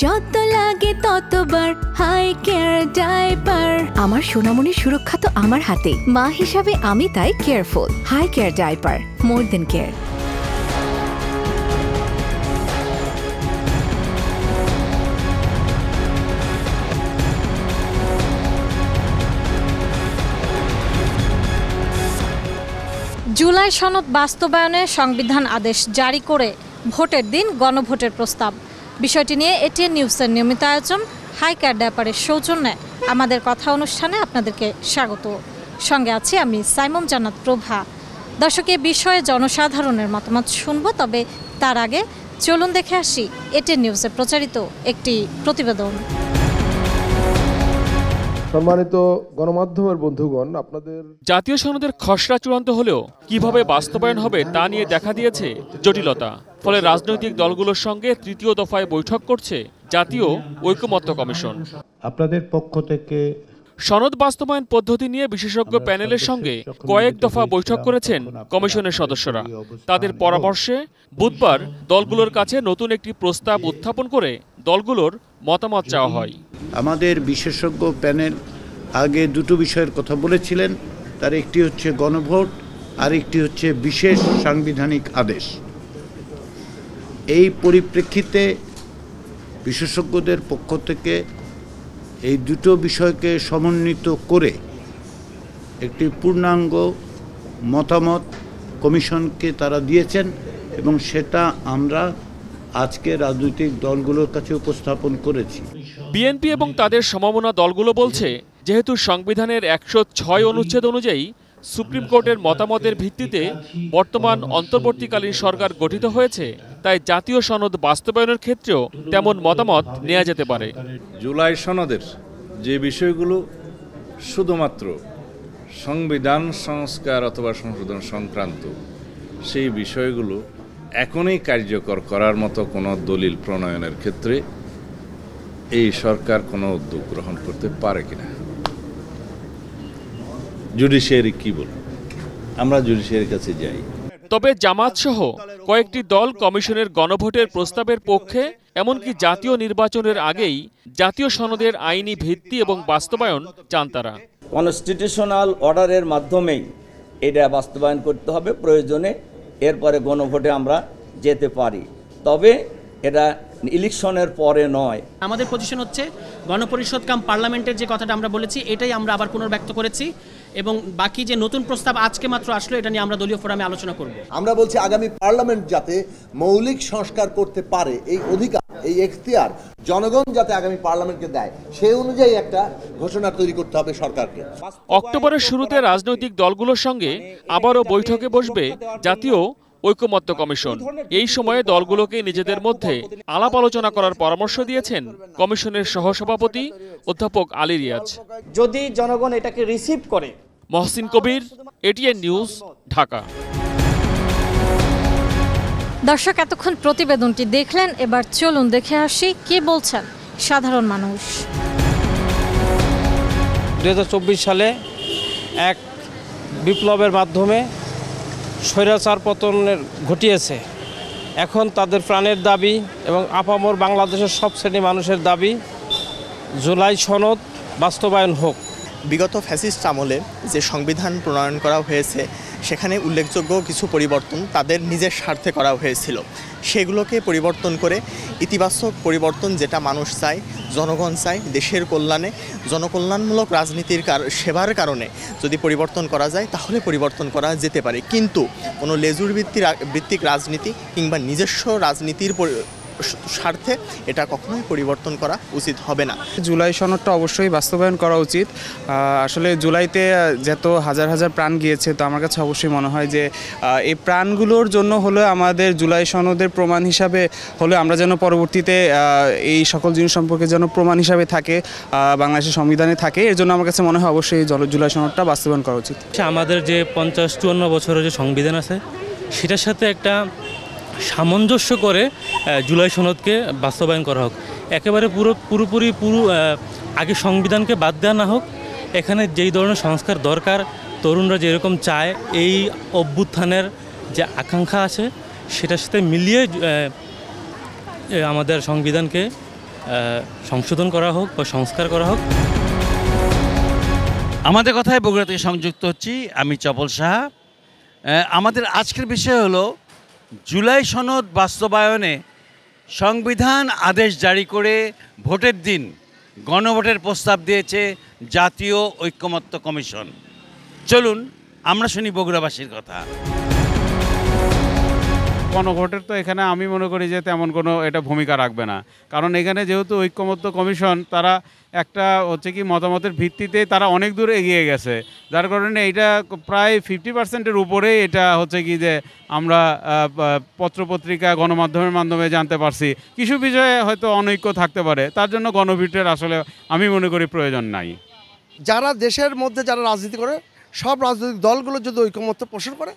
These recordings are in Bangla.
যত লাগে ততবার হাই কেয়ার ডাইপার। আমার সোনামণির সুরক্ষা তো আমার হাতে, মা হিসাবে আমি তাই কেয়ারফুল। হাই কেয়ার ডাইপার, মোর দেন কেয়ার। জুলাই সনদ বাস্তবায়নে সংবিধান আদেশ জারি করে ভোটের দিন গণভোটের প্রস্তাব। বিষয়টি নিয়ে এটিএন নিউজের নিয়মিত আয়োজন হাই কেয়ার ডাইপারের সৌজন্যে আমাদের কথা অনুষ্ঠানে আপনাদেরকে স্বাগত। সঙ্গে আছি আমি সাইমম জান্নাত প্রভা। দর্শক, এ বিষয়ে জনসাধারণের মতামত শুনব, তবে তার আগে চলুন দেখে আসি এটিএন নিউজে প্রচারিত একটি প্রতিবেদন। সম্মানিত গণমাধ্যমের বন্ধুগণ, আপনাদের জাতীয় সনদের খসড়া চূড়ান্ত হলেও কিভাবে বাস্তবায়ন হবে তা নিয়ে দেখা দিয়েছে জটিলতা। ফলে রাজনৈতিক দলগুলোর সঙ্গে তৃতীয় দফায় বৈঠক করছে জাতীয় ঐকমত্য কমিশন। আপনাদের পক্ষ থেকে সনদ বাস্তবায়ন পদ্ধতি নিয়ে বিশেষজ্ঞ প্যানেলের সঙ্গে কয়েক দফা বৈঠক করেছেন কমিশনের সদস্যরা। তাদের পরামর্শে বুধবার দলগুলোর কাছে নতুন একটি প্রস্তাব উত্থাপন করে দলগুলোর মতামত চাওয়া হয়। আমাদের বিশেষজ্ঞ প্যানেল আগে দুটো বিষয়ের কথা বলেছিলেন, তার একটি হচ্ছে গণভোট আর একটি হচ্ছে বিশেষ সাংবিধানিক আদেশ। এই পরিপ্রেক্ষিতে বিশেষজ্ঞদের পক্ষ থেকে এই দুটো বিষয়কে সমন্বিত করে একটি পূর্ণাঙ্গ মতামত কমিশনকে তারা দিয়েছেন এবং সেটা আমরা আজকে রাজনৈতিক দলগুলোর কাছে উপস্থাপন করেছি। বিএনপি এবং তাদের সমমনা দলগুলো বলছে, যেহেতু সংবিধানের ১০৬ অনুচ্ছেদ অনুযায়ী সুপ্রিম কোর্টের মতামতের ভিত্তিতে বর্তমান অন্তর্বর্তীকালীন সরকার গঠিত হয়েছে, তাই জাতীয় সনদ বাস্তবায়নের ক্ষেত্রেও তেমন মতামত নেওয়া যেতে পারে। জুলাই সনদের যে বিষয়গুলো শুধুমাত্র সংবিধান সংস্কার অথবা সংশোধন সংক্রান্ত, সেই বিষয়গুলো এখনই কার্যকর করার মতো কোনো দলিল প্রণয়নের ক্ষেত্রে এই সরকার কোনো উদ্যোগ গ্রহণ করতে পারে কিনা। জুডিশিয়ারি কি বলে, আমরা জুডিশিয়ারির কাছে যাই। তবে জামাত সহ কয়েকটি দল কমিশনের গণভোটের প্রস্তাবের পক্ষে, এমনকি জাতীয় নির্বাচনের আগেই জাতীয় সনদের আইনি ভিত্তি এবং বাস্তবায়ন চান তারা। কনস্টিটিউশনাল অর্ডারের মাধ্যমেই এটা বাস্তবায়ন করতে হবে, প্রয়োজনে এরপরে গণভোটে আমরা যেতে পারি, তবে এটা ইলেকশনের পরে নয়। আমাদের পজিশন হচ্ছে গণপরিষদ কাম পার্লামেন্টের যে কথাটা আমরা বলেছি, এটাই আমরা আবার পুনর্ব্যক্ত করেছি এবং বাকি যে নতুন প্রস্তাব আজকে মাত্র আসলো, এটা নিয়ে আমরা দলীয় ফোরামে আলোচনা করব। আমরা বলছি আগামী পার্লামেন্ট যাতে মৌলিক সংস্কার করতে পারে, এই অধিকার, এই এখতিয়ার জনগণ যাতে আগামী পার্লামেন্টকে দেয়, সেই অনুযায়ী একটা ঘোষণা তৈরি করতে হবে সরকারকে। অক্টোবরের শুরুতে রাজনৈতিক দলগুলোর সঙ্গে আবারও বৈঠকে বসবে জাতীয় ঐকমত্য কমিশন। এই সময়ে দলগুলোকে নিজেদের মধ্যে আলাপ আলোচনা করার পরামর্শ দিয়েছেন কমিশনের সহসভাপতি অধ্যাপক আলী রিয়াজ। যদি জনগণ এটাকে রিসিভ করে। মহসিন কবির, এটিএন নিউজ, ঢাকা। দর্শক, এতক্ষণ প্রতিবেদনটি দেখলেন, এবার চলুন দেখে আসি কি বলছেন সাধারণ মানুষ। ২০২৪ সালে এক বিপ্লবের মাধ্যমে স্বৈরাচার পতনের ঘটিয়েছে। এখন তাদের প্রাণের দাবি এবং আপামর বাংলাদেশের সব শ্রেণী মানুষের দাবি, জুলাই সনদ বাস্তবায়ন হোক। বিগত ফ্যাসিস্ট আমলে যে সংবিধান প্রণয়ন করা হয়েছে, সেখানে উল্লেখযোগ্য কিছু পরিবর্তন তাদের নিজের স্বার্থে করা হয়েছিল। সেগুলোকে পরিবর্তন করে ইতিবাচক পরিবর্তন, যেটা মানুষ চায়, জনগণ চায়, দেশের কল্যাণে, জনকল্যাণমূলক রাজনীতির সেবার কারণে যদি পরিবর্তন করা যায়, তাহলে পরিবর্তন করা যেতে পারে। কিন্তু কোনো লেজুর ভিত্তিক রাজনীতি কিংবা নিজস্ব রাজনীতির স্বার্থে এটা কখনোই পরিবর্তন করা উচিত হবে না। জুলাই সনদটা অবশ্যই বাস্তবায়ন করা উচিত। আসলে জুলাইতে যত হাজার হাজার প্রাণ গিয়েছে, তো আমার কাছে অবশ্যই মনে হয় যে এই প্রাণগুলোর জন্য হলো আমাদের জুলাই সনদের প্রমাণ হিসাবে হলে আমরা যেন পরবর্তীতে এই সকল জিনিস সম্পর্কে যেন প্রমাণ হিসাবে থাকে, বাংলাদেশের সংবিধানে থাকে। এর জন্য আমার কাছে মনে হয় অবশ্যই জুলাই সনদটা বাস্তবায়ন করা উচিত। আমাদের যে ৫০-৫৪ বছরের যে সংবিধান আছে, সেটার সাথে একটা সামঞ্জস্য করে জুলাই সনদকে বাস্তবায়ন করা হোক। একেবারে পুরোপুরি আগে সংবিধানকে বাদ দেওয়া না হোক। এখানে যেই ধরনের সংস্কার দরকার, তরুণরা যেরকম চায়, এই অভ্যুত্থানের যে আকাঙ্ক্ষা আছে, সেটার সাথে মিলিয়ে আমাদের সংবিধানকে সংশোধন করা হোক বা সংস্কার করা হোক। আমাদের কথায় বগুড়া থেকে সংযুক্ত হচ্ছি, আমি চপল সাহা। আমাদের আজকের বিষয় হলো জুলাই সনদ বাস্তবায়নে সংবিধান আদেশ জারি করে ভোটের দিন গণভোটের প্রস্তাব দিয়েছে জাতীয় ঐকমত্য কমিশন। চলুন আমরা শুনি বগুড়াবাসীর কথা। গণভোটের তো এখানে আমি মনে করি যে তেমন কোনো এটা ভূমিকা রাখবে না, কারণ এখানে যেহেতু ঐকমত্য কমিশন তারা একটা হচ্ছে কি মতামতের ভিত্তিতে তারা অনেক দূর এগিয়ে গেছে, যার কারণে এটা প্রায় 50%-এর উপরে এটা হচ্ছে কি যে আমরা পত্রপত্রিকা গণমাধ্যমের মাধ্যমে জানতে পারছি। কিছু বিষয়ে হয়তো অনৈক্য থাকতে পারে, তার জন্য গণভোটের আসলে আমি মনে করি প্রয়োজন নাই। যারা দেশের মধ্যে যারা রাজনীতি করে সব রাজনৈতিক দলগুলো যদি ঐকমত্য পোষণ করে,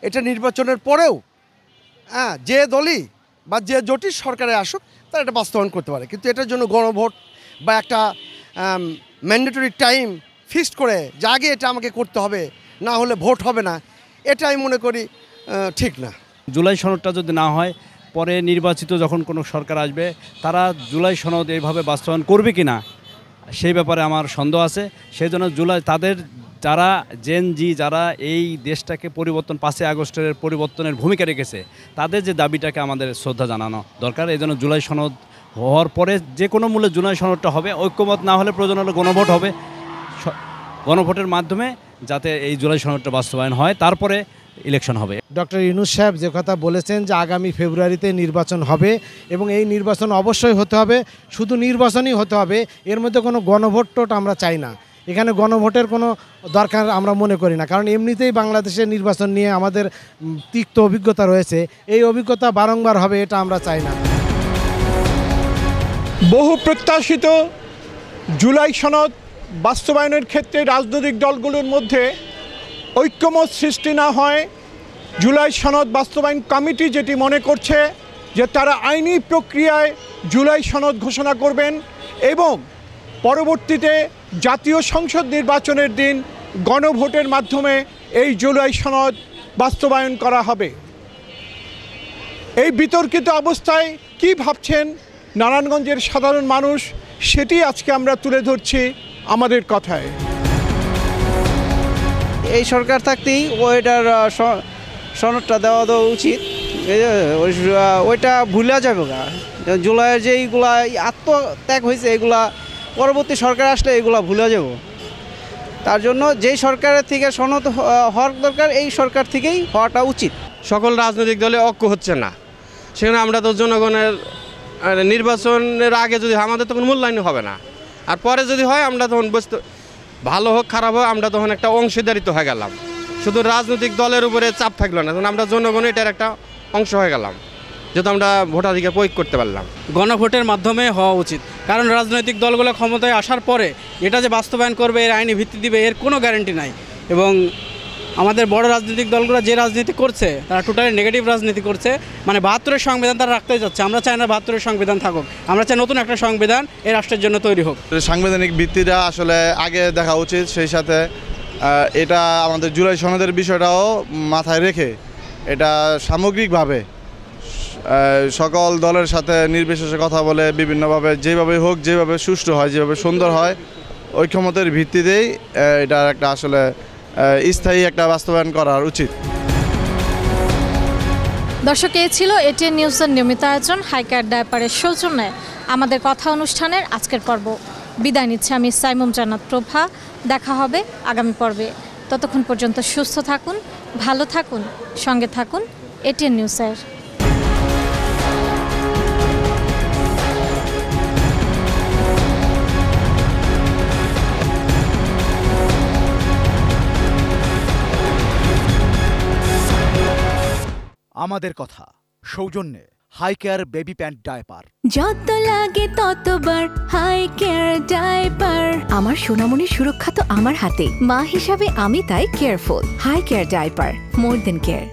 এটা নির্বাচনের পরেও যে দলই বা যে জোটই সরকারে আসুক তারা এটা বাস্তবায়ন করতে পারে। কিন্তু এটার জন্য গণভোট বা একটা ম্যান্ডেটরি টাইম ফিক্সড করে যে আগে এটা আমাকে করতে হবে, না হলে ভোট হবে না, এটা আমি মনে করি ঠিক না। জুলাই সনদটা যদি না হয়, পরে নির্বাচিত যখন কোনো সরকার আসবে তারা জুলাই সনদ এইভাবে বাস্তবায়ন করবে কি না সেই ব্যাপারে আমার সন্দেহ আছে। সেই জন্য তাদের যারা যারা এই দেশটাকে পরিবর্তন 5 আগস্টের পরিবর্তনের ভূমিকা রেখেছে, তাদের যে দাবিটাকে আমাদের শ্রদ্ধা জানানো দরকার। এই জন্য জুলাই সনদ হওয়ার পরে যে কোনো মূল্যে জুলাই সনদটা হবে, ঐক্যমত না হলে প্রয়োজন হলে গণভোট হবে, গণভোটের মাধ্যমে যাতে এই জুলাই সনদটা বাস্তবায়ন হয়, তারপরে ইলেকশন হবে। ডক্টর ইউনূস সাহেব যে কথা বলেছেন যে আগামী ফেব্রুয়ারিতে নির্বাচন হবে এবং এই নির্বাচন অবশ্যই হতে হবে, শুধু নির্বাচনই হতে হবে, এর মধ্যে কোনো গণভোট আমরা চাই না। এখানে গণভোটের কোনো দরকার আমরা মনে করি না, কারণ এমনিতেই বাংলাদেশের নির্বাচন নিয়ে আমাদের তিক্ত অভিজ্ঞতা রয়েছে, এই অভিজ্ঞতা বারংবার হবে এটা আমরা চাই না। বহু প্রত্যাশিত জুলাই সনদ বাস্তবায়নের ক্ষেত্রে রাজনৈতিক দলগুলোর মধ্যে ঐক্যমত সৃষ্টি না হয়, জুলাই সনদ বাস্তবায়ন কমিটি যেটি মনে করছে যে তারা আইনি প্রক্রিয়ায় জুলাই সনদ ঘোষণা করবেন এবং পরবর্তীতে জাতীয় সংসদ নির্বাচনের দিন গণভোটের মাধ্যমে এই জুলাই সনদ বাস্তবায়ন করা হবে। এই বিতর্কিত অবস্থায় কি ভাবছেন নারায়ণগঞ্জের সাধারণ মানুষ, সেটি আজকে আমরা তুলে ধরছি আমাদের কথায়। এই সরকার থাকতেই ওইটার সনদটা দেওয়া উচিত, ওইটা ভুলে যাবে না। জুলাইয়ের যে এইগুলা আত্মত্যাগ হয়েছে, এগুলা পরবর্তী সরকার আসলে এগুলা ভুলে যাব। তার জন্য যেই সরকারের থেকে সনদ হওয়ার দরকার, এই সরকার থেকেই হওয়াটা উচিত। সকল রাজনৈতিক দলে ঐক্য হচ্ছে না, সেখানে আমরা তো জনগণের নির্বাচনের আগে যদি আমাদের তখন মূল্যায়ন হবে না, আর পরে যদি হয় আমরা তখন ভালো হোক খারাপ হোক আমরা তখন একটা অংশীদারিত্ব হয়ে গেলাম, শুধু রাজনৈতিক দলের উপরে চাপ থাকলো না, তখন আমরা জনগণ এটার একটা অংশ হয়ে গেলাম, যেহেতু আমরা ভোটাধিকার প্রয়োগ করতে পারলাম। গণভোটের মাধ্যমে হওয়া উচিত, কারণ রাজনৈতিক দলগুলো ক্ষমতায় আসার পরে এটা যে বাস্তবায়ন করবে, এর আইনি ভিত্তি দিবে, এর কোনো গ্যারান্টি নাই। এবং আমাদের বড় রাজনৈতিক দলগুলো যে রাজনীতি করছে তারা টোটালি নেগেটিভ রাজনীতি করছে, মানে 72-এর সংবিধান তারা রাখতে যাচ্ছে। আমরা চাই না 72-এর সংবিধান থাকুক, আমরা চাই নতুন একটা সংবিধান এই রাষ্ট্রের জন্য তৈরি হোক। সাংবিধানিক ভিত্তিটা আসলে আগে দেখা উচিত, সেই সাথে এটা আমাদের জুলাই সনদের বিষয়টাও মাথায় রেখে এটা সামগ্রিকভাবে সকল দলের সাথে নির্বিশেষে কথা বলে বিভিন্নভাবে যেভাবে হোক, যেভাবে সুষ্ঠু হয়, যেভাবে সুন্দর হয়, ঐক্যমতের ভিত্তিতেই এটার একটা আসলে স্থায়ী একটা বাস্তবায়ন করা উচিত। দর্শক, এই ছিল এটিএন নিউজের নিয়মিত আয়োজন হাই কেয়ার ডায়াপারের সৌজন্যে আমাদের কথা অনুষ্ঠানের আজকের পর্ব। বিদায় নিচ্ছে আমি সাইমুম জান্নাত প্রভা। দেখা হবে আগামী পর্বে। ততক্ষণ পর্যন্ত সুস্থ থাকুন, ভালো থাকুন, সঙ্গে থাকুন এটিএন নিউজের। আমাদের কথা সৌজন্যে high care baby pant diaper. যত লাগে ততবার হাই কেয়ার ডায়াপার। আমার সোনামণির সুরক্ষা তো আমার হাতে, মা হিসাবে আমি তাই কেয়ারফুল। হাই কেয়ার ডায়াপার, মোর দেন কেয়ার।